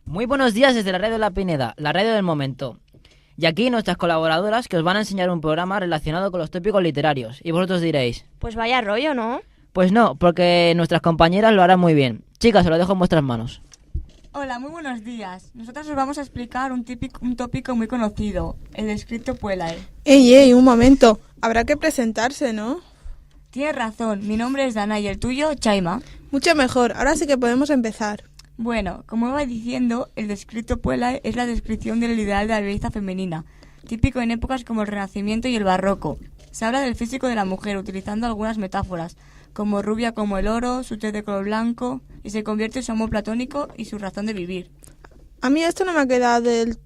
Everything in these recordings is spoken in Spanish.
Muy buenos días desde la radio de La Pineda, la radio del momento. Y aquí nuestras colaboradoras que os van a enseñar un programa relacionado con los tópicos literarios. Y vosotros diréis... Pues vaya rollo, ¿no? Pues no, porque nuestras compañeras lo harán muy bien. Chicas, os lo dejo en vuestras manos. Hola, muy buenos días. Nosotros os vamos a explicar un tópico muy conocido, el descripto puellae. ¡Ey, un momento! Habrá que presentarse, ¿no? Tienes razón, mi nombre es Dana y el tuyo, Chaima. Mucho mejor, ahora sí que podemos empezar. Bueno, como iba diciendo, el descripto puellae es la descripción del ideal de la belleza femenina, típico en épocas como el Renacimiento y el Barroco. Se habla del físico de la mujer utilizando algunas metáforas, como rubia como el oro, su tez de color blanco, y se convierte en su amor platónico y su razón de vivir. A mí esto no me ha quedado del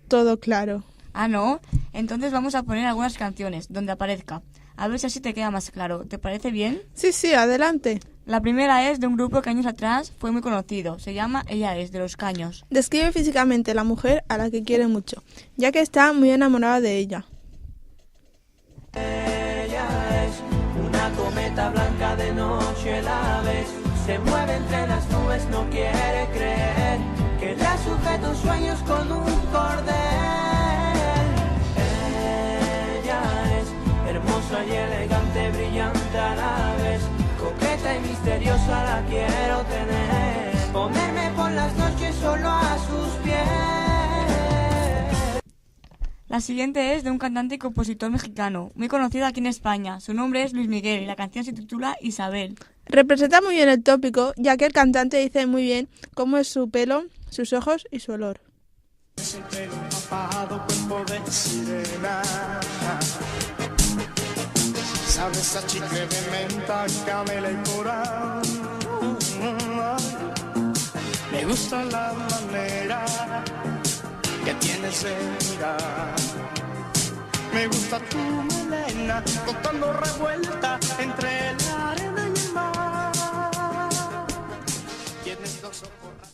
todo claro. Ah, ¿no? Entonces vamos a poner algunas canciones donde aparezca. A ver si así te queda más claro. ¿Te parece bien? Sí, adelante. La primera es de un grupo que años atrás fue muy conocido. Se llama Ella es, de Los Caños. Describe físicamente a la mujer a la que quiere mucho, ya que está muy enamorada de ella. Ella es una cometa blanca, de noche la ves, se mueve entre las nubes, no quiere creer que le sujeta sueños con un cordel. Ella es hermosa y elegante, brillante a la vez, coqueta y misteriosa, la quiero tener, ponerme por las noches solo a sus pies. La siguiente es de un cantante y compositor mexicano, muy conocido aquí en España. Su nombre es Luis Miguel y la canción se titula Isabel. Representa muy bien el tópico, ya que el cantante dice muy bien cómo es su pelo, sus ojos y su olor. Es el pelo empapado, cuerpo de sirena. Sabes a chicle de menta, canela y coral. Me gusta la manera que tienes de mirar. Me gusta tu melena, contando revuelta entre la arena y el mar. Tienes dos ojos.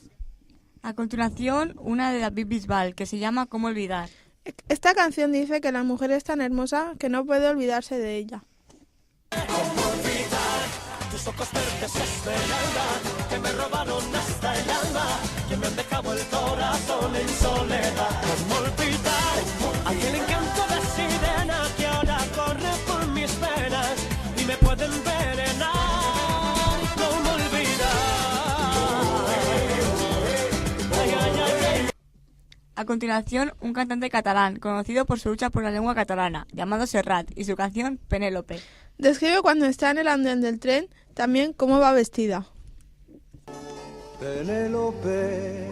A continuación, una de David Bisbal, que se llama Cómo olvidar. Esta canción dice que la mujer es tan hermosa que no puede olvidarse de ella. ¿Cómo olvidar tus ojos verdes esmeralda que me robaron hasta el alma, que me han dejado el corazón en soledad? ¿Cómo olvidar aquel encanto de sirena que ahora corre por mis venas y me puede envenenar? ¿Cómo olvidar? Ay, ay, ay, ay. A continuación, un cantante catalán, conocido por su lucha por la lengua catalana, llamado Serrat, y su canción Penélope. Describe cuando está en el andén del tren, también cómo va vestida. Penélope,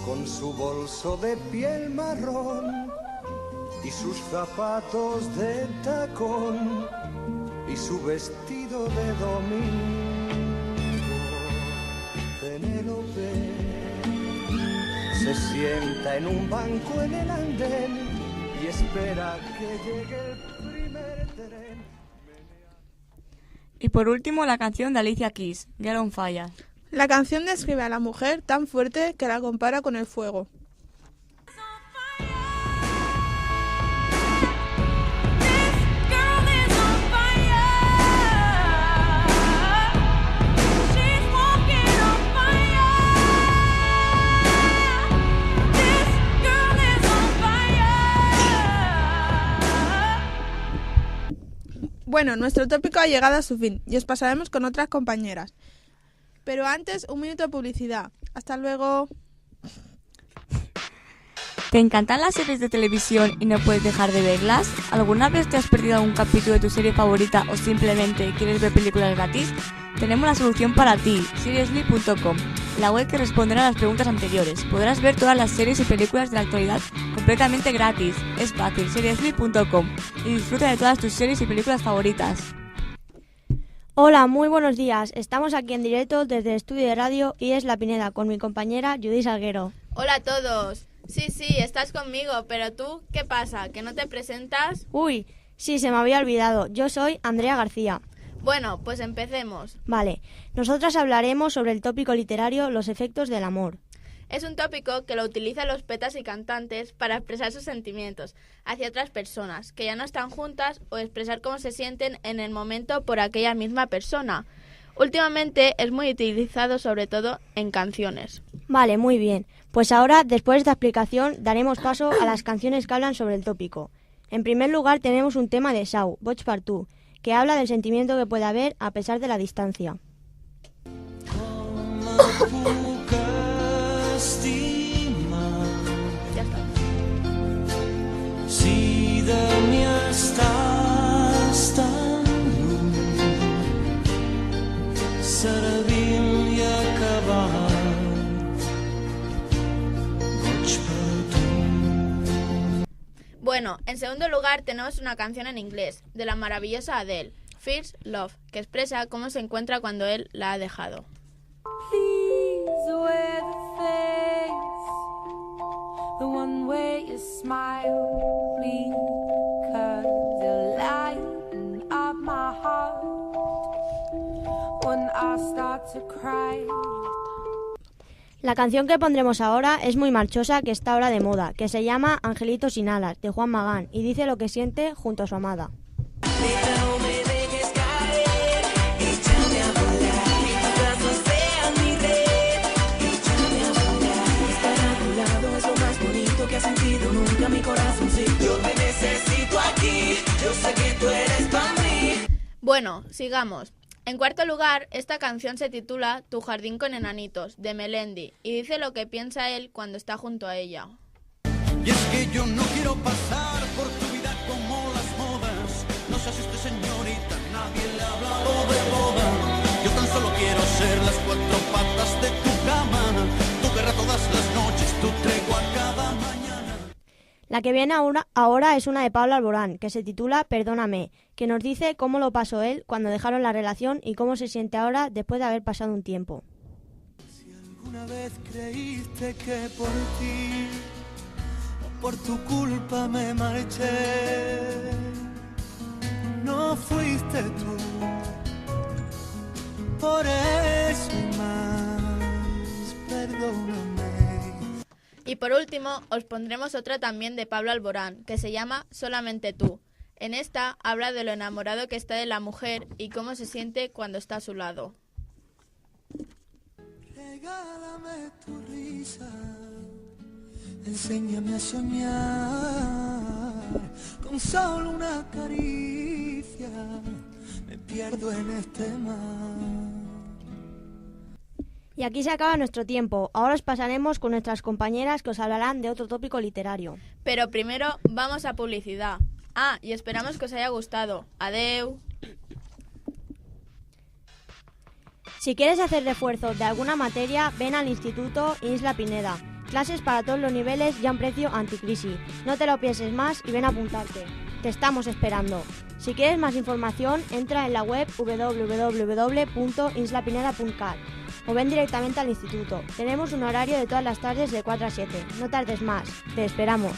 con su bolso de piel marrón y sus zapatos de tacón y su vestido de domingo. Penélope se sienta en un banco en el andén y espera que llegue el primer tren. Y por último, la canción de Alicia Keys, Girl on Fire. La canción describe a la mujer tan fuerte que la compara con el fuego. Bueno, nuestro tópico ha llegado a su fin y os pasaremos con otras compañeras. Pero antes, un minuto de publicidad. Hasta luego. ¿Te encantan las series de televisión y no puedes dejar de verlas? ¿Alguna vez te has perdido algún capítulo de tu serie favorita o simplemente quieres ver películas gratis? Tenemos la solución para ti, Seriously.com, la web que responderá a las preguntas anteriores. Podrás ver todas las series y películas de la actualidad completamente gratis. Es fácil, Seriously.com, y disfruta de todas tus series y películas favoritas. Hola, muy buenos días. Estamos aquí en directo desde el estudio de radio y es La Pineda con mi compañera Judith Salguero. Hola a todos. Sí, estás conmigo, pero tú, ¿qué pasa? ¿Que no te presentas? Uy, sí, se me había olvidado. Yo soy Andrea García. Bueno, pues empecemos. Vale, nosotras hablaremos sobre el tópico literario Los efectos del amor. Es un tópico que lo utilizan los poetas y cantantes para expresar sus sentimientos hacia otras personas que ya no están juntas o expresar cómo se sienten en el momento por aquella misma persona. Últimamente es muy utilizado sobre todo en canciones. Vale, muy bien. Pues ahora, después de esta explicación, daremos paso a las canciones que hablan sobre el tópico. En primer lugar tenemos un tema de Sau, Boig per tu, que habla del sentimiento que puede haber a pesar de la distancia. Ya está. Si de mi estàs tan lluny, servint i acabat, boig per tu. Bueno, en segundo lugar tenemos una canción en inglés de la maravillosa Adele, First Love, que expresa cómo se encuentra cuando él la ha dejado. Please wear the face, the one where you smile, please, 'cause you're lighting up my heart when I start to cry. La canción que pondremos ahora es muy marchosa, que está ahora de moda, que se llama Angelito sin alas, de Juan Magán, y dice lo que siente junto a su amada. Que ha sentido nunca mi corazoncito. Yo te necesito aquí, yo sé que tú eres para mí. Bueno, sigamos. En cuarto lugar, esta canción se titula Tu jardín con enanitos, de Melendi, y dice lo que piensa él cuando está junto a ella. Y es que yo no quiero pasar por tu vida como las modas. No se asuste, señorita, nadie le ha hablado de boda. Yo tan solo quiero ser las cuatro patas de tu cama, tu guerra todas las noches, tu tregua cada mañana. La que viene ahora es una de Pablo Alborán, que se titula Perdóname, que nos dice cómo lo pasó él cuando dejaron la relación y cómo se siente ahora después de haber pasado un tiempo. Si alguna vez creíste que por ti o por tu culpa me marché, no fuiste tú, por eso más, perdóname. Y por último, os pondremos otra también de Pablo Alborán, que se llama Solamente tú. En esta habla de lo enamorado que está de la mujer y cómo se siente cuando está a su lado. Regálame tu risa, enséñame a soñar, con solo una caricia me pierdo en este mar. Y aquí se acaba nuestro tiempo. Ahora os pasaremos con nuestras compañeras que os hablarán de otro tópico literario. Pero primero vamos a publicidad. Ah, y esperamos que os haya gustado. Adeu. Si quieres hacer refuerzo de alguna materia, ven al Instituto Isla Pineda. Clases para todos los niveles y a un precio anticrisis. No te lo pienses más y ven a apuntarte. Te estamos esperando. Si quieres más información, entra en la web www.islapineda.cat o ven directamente al instituto. Tenemos un horario de todas las tardes de 4 a 7. No tardes más. Te esperamos.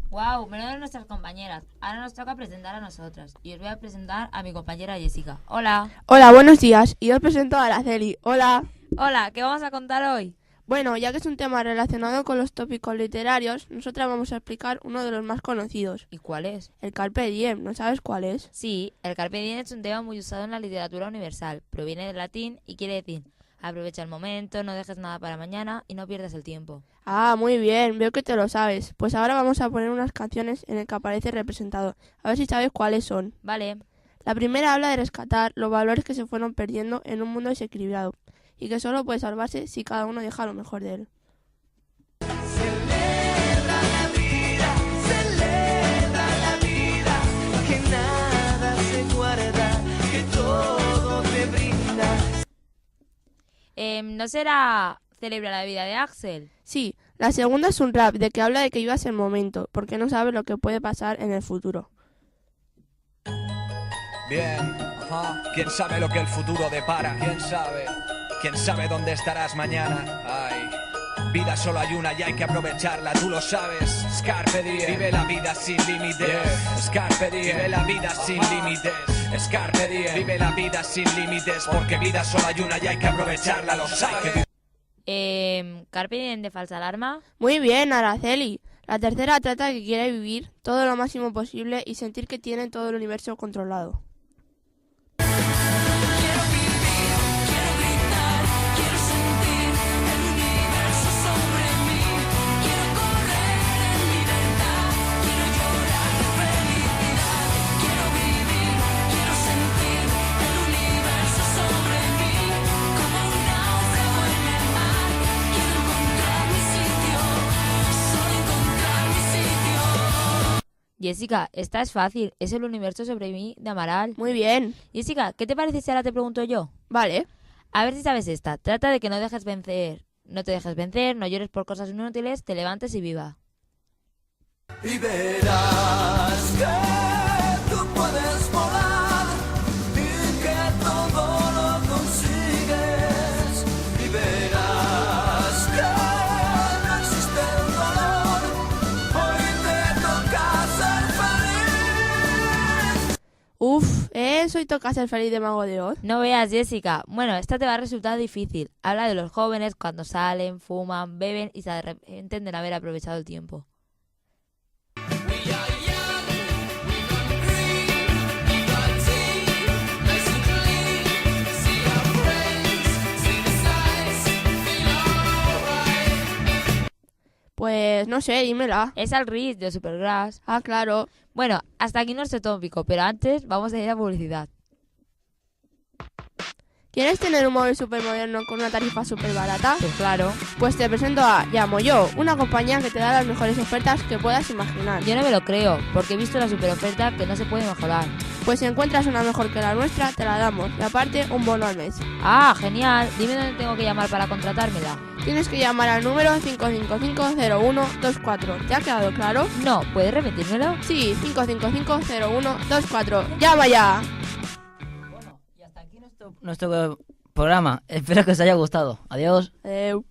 ¡Wow! Menudo de nuestras compañeras. Ahora nos toca presentar a nosotras. Y os voy a presentar a mi compañera Jessica. Hola. Hola, buenos días. Y os presento a Araceli. Hola. Hola, ¿qué vamos a contar hoy? Bueno, ya que es un tema relacionado con los tópicos literarios, nosotras vamos a explicar uno de los más conocidos. ¿Y cuál es? El Carpe Diem. ¿No sabes cuál es? Sí, el Carpe Diem es un tema muy usado en la literatura universal. Proviene del latín y quiere decir aprovecha el momento, no dejes nada para mañana y no pierdas el tiempo. Ah, muy bien. Veo que te lo sabes. Pues ahora vamos a poner unas canciones en las que aparece representado. A ver si sabes cuáles son. Vale. La primera habla de rescatar los valores que se fueron perdiendo en un mundo desequilibrado y que solo puede salvarse si cada uno deja lo mejor de él. Celebra la vida, que nada se guarda, que todo te brinda. ¿No será Celebra la vida de Axel? Sí, la segunda es un rap de que habla de que vivas el momento, porque no sabes lo que puede pasar en el futuro. Bien, ajá. ¿Quién sabe lo que el futuro depara? ¿Quién sabe? ¿Quién sabe dónde estarás mañana? Ay, vida solo hay una y hay que aprovecharla, tú lo sabes. Carpe diem, vive la vida sin límites. Carpe diem, vive la vida sin límites. Carpe diem, vive la vida sin límites, porque vida solo hay una y hay que aprovecharla, lo sabes. ¿Carpe Diem de Falsa Alarma? Muy bien, Araceli. La tercera trata de que quiere vivir todo lo máximo posible y sentir que tiene todo el universo controlado. Quiero vivir Jessica, esta es fácil. Es el universo sobre mí de Amaral. Muy bien. Jessica, ¿qué te parece si ahora te pregunto yo? Vale. A ver si sabes esta. Trata de que no te dejes vencer, no llores por cosas inútiles, te levantes y viva. Y verás que tú puedes volar y que todo lo consigues. Y verás que no existe el dolor, hoy te toca ser feliz. Eso y toca ser feliz de Mago de Oz. No veas, Jessica. Bueno, esta te va a resultar difícil. Habla de los jóvenes cuando salen, fuman, beben y se arrepienten de no haber aprovechado el tiempo. Pues no sé, dímela. Es Al Reese de Supergrass. Ah, claro. Bueno, hasta aquí nuestro tópico, pero antes vamos a ir a publicidad. ¿Quieres tener un móvil súper moderno con una tarifa súper barata? Pues claro. Pues te presento a Llamoyo, una compañía que te da las mejores ofertas que puedas imaginar. Yo no me lo creo, porque he visto la super oferta que no se puede mejorar. Pues si encuentras una mejor que la nuestra, te la damos. Y aparte, un bono al mes. Ah, genial. Dime dónde tengo que llamar para contratármela. Tienes que llamar al número 555-0124. ¿Te ha quedado claro? No, ¿puedes repetírmelo? Sí, 555-0124. ¡Llama ya! Nuestro programa. Espero que os haya gustado. Adiós. Adeu.